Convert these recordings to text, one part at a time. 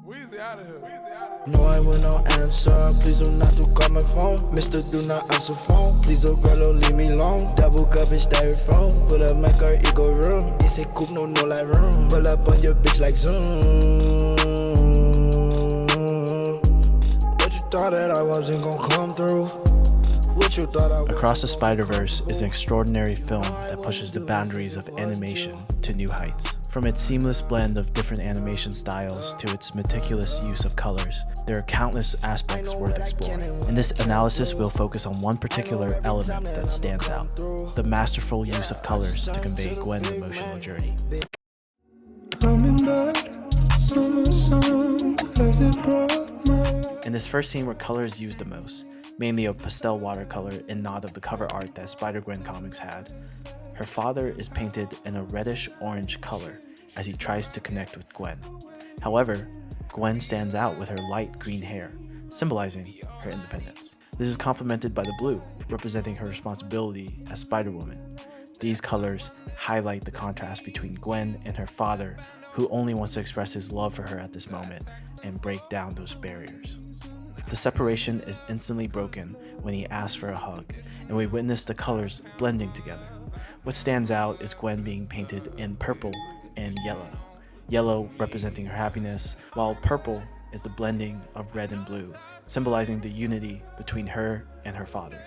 Weezy out of here. No, I will not answer. Please do not call my phone. Mister, do not answer phone. Please, oh girl, don't leave me alone. Double cup and styrofoam. Pull up, make her ego room. It's a coupe, no like room. Pull up on your bitch like Zoom. But you thought that I wasn't gonna come through. Across the Spider-Verse is an extraordinary film that pushes the boundaries of animation to new heights. From its seamless blend of different animation styles to its meticulous use of colors, there are countless aspects worth exploring. In this analysis, we'll focus on one particular element that stands out: the masterful use of colors to convey Gwen's emotional journey. In this first scene where color is used the most, mainly a pastel watercolor in nod of the cover art that Spider-Gwen comics had, her father is painted in a reddish-orange color as he tries to connect with Gwen. However, Gwen stands out with her light green hair, symbolizing her independence. This is complemented by the blue, representing her responsibility as Spider-Woman. These colors highlight the contrast between Gwen and her father, who only wants to express his love for her at this moment and break down those barriers. The separation is instantly broken when he asks for a hug, and we witness the colors blending together. What stands out is Gwen being painted in purple and yellow. Yellow representing her happiness, while purple is the blending of red and blue, symbolizing the unity between her and her father.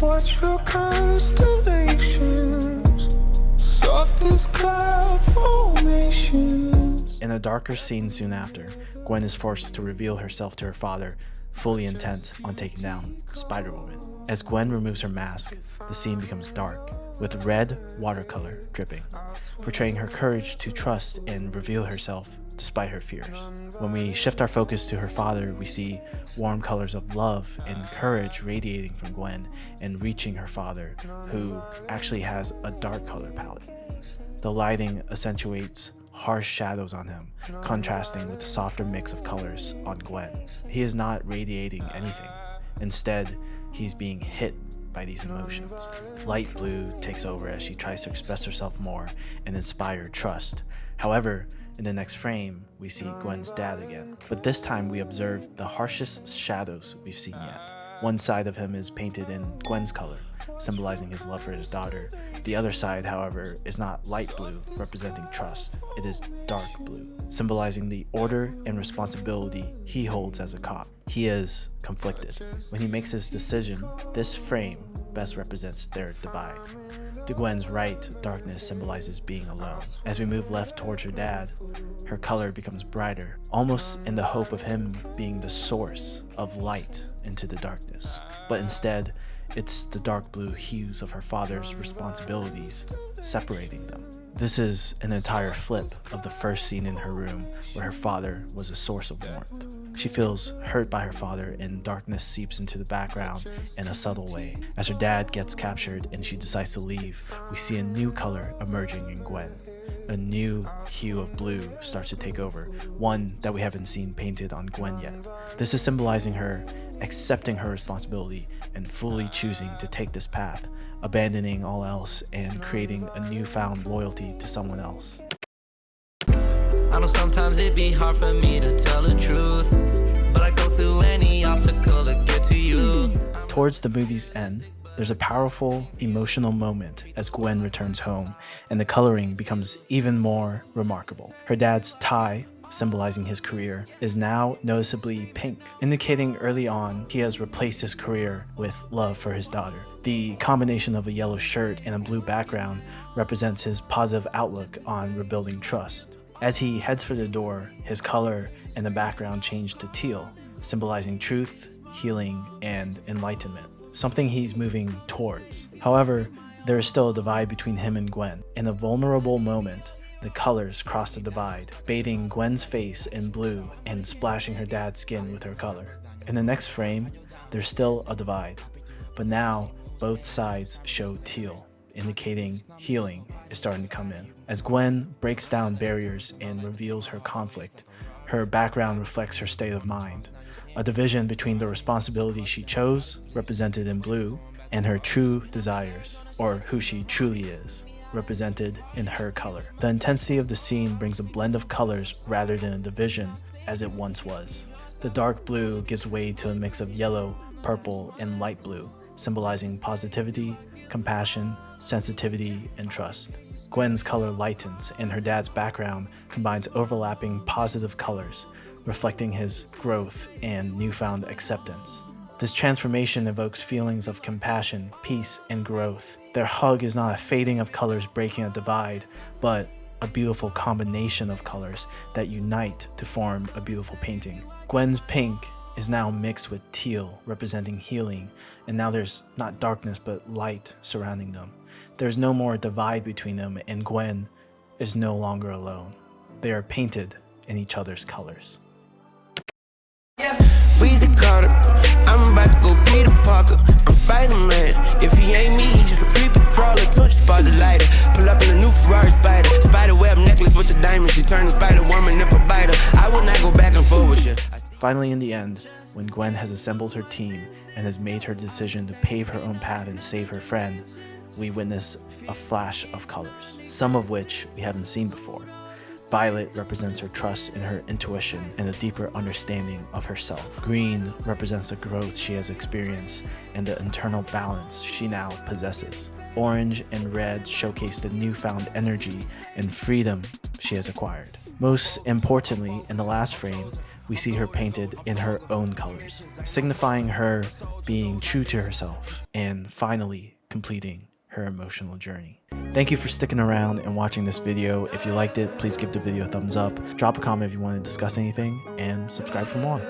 Watch for constellations, soft as cloud formations. In a darker scene soon after, Gwen is forced to reveal herself to her father, fully intent on taking down Spider-Woman. As Gwen removes her mask, the scene becomes dark, with red watercolor dripping, portraying her courage to trust and reveal herself despite her fears. When we shift our focus to her father, we see warm colors of love and courage radiating from Gwen and reaching her father, who actually has a dark color palette. The lighting accentuates harsh shadows on him, contrasting with the softer mix of colors on Gwen. He is not radiating anything. Instead, he's being hit by these emotions. Light blue takes over as she tries to express herself more and inspire trust. However, in the next frame, we see Gwen's dad again, but this time we observe the harshest shadows we've seen yet. One side of him is painted in Gwen's color, symbolizing his love for his daughter. The other side, however, is not light blue, representing trust. It is dark blue, symbolizing the order and responsibility he holds as a cop. He is conflicted. When he makes his decision, this frame best represents their divide. To Gwen's right, darkness symbolizes being alone. As we move left towards her dad, her color becomes brighter, almost in the hope of him being the source of light into the darkness. But instead, it's the dark blue hues of her father's responsibilities separating them. This is an entire flip of the first scene in her room where her father was a source of warmth. She feels hurt by her father and darkness seeps into the background in a subtle way. As her dad gets captured and she decides to leave, we see a new color emerging in Gwen. A new hue of blue starts to take over, one that we haven't seen painted on Gwen yet. This is symbolizing her accepting her responsibility and fully choosing to take this path, abandoning all else and creating a newfound loyalty to someone else. I know sometimes it be hard for me to tell the truth, but I go through any obstacle to get to you. Towards the movie's end, there's a powerful, emotional moment as Gwen returns home, and the coloring becomes even more remarkable. Her dad's tie, symbolizing his career, is now noticeably pink, indicating early on he has replaced his career with love for his daughter. The combination of a yellow shirt and a blue background represents his positive outlook on rebuilding trust. As he heads for the door, his color and the background change to teal, symbolizing truth, healing, and enlightenment, something he's moving towards. However, there is still a divide between him and Gwen. In a vulnerable moment, the colors cross the divide, bathing Gwen's face in blue and splashing her dad's skin with her color. In the next frame, there's still a divide, but now both sides show teal, indicating healing is starting to come in. As Gwen breaks down barriers and reveals her conflict, her background reflects her state of mind. A division between the responsibility she chose, represented in blue, and her true desires, or who she truly is, represented in her color. The intensity of the scene brings a blend of colors rather than a division as it once was. The dark blue gives way to a mix of yellow, purple, and light blue, symbolizing positivity, compassion, sensitivity, and trust. Gwen's color lightens, and her dad's background combines overlapping positive colors, reflecting his growth and newfound acceptance. This transformation evokes feelings of compassion, peace, and growth. Their hug is not a fading of colors breaking a divide, but a beautiful combination of colors that unite to form a beautiful painting. Gwen's pink is now mixed with teal, representing healing, and now there's not darkness but light surrounding them. There's no more divide between them, and Gwen is no longer alone. They are painted in each other's colors. Weezy Carter, I'm about to go Peter Parker. I'm Spider-Man. If he ain't me, he's just a creepy crawler. Touch spot the lighter. Pull up in a new Ferrari Spider. Spider web necklace with the diamond. She turned Spider-Woman if I bite her. I will not go back and forth with you. Finally, in the end, when Gwen has assembled her team and has made her decision to pave her own path and save her friend, we witness a flash of colors, some of which we haven't seen before. Violet represents her trust in her intuition and a deeper understanding of herself. Green represents the growth she has experienced and the internal balance she now possesses. Orange and red showcase the newfound energy and freedom she has acquired. Most importantly, in the last frame, we see her painted in her own colors, signifying her being true to herself and finally completing her emotional journey. Thank you for sticking around and watching this video. If you liked it, please give the video a thumbs up, drop a comment if you want to discuss anything, and subscribe for more.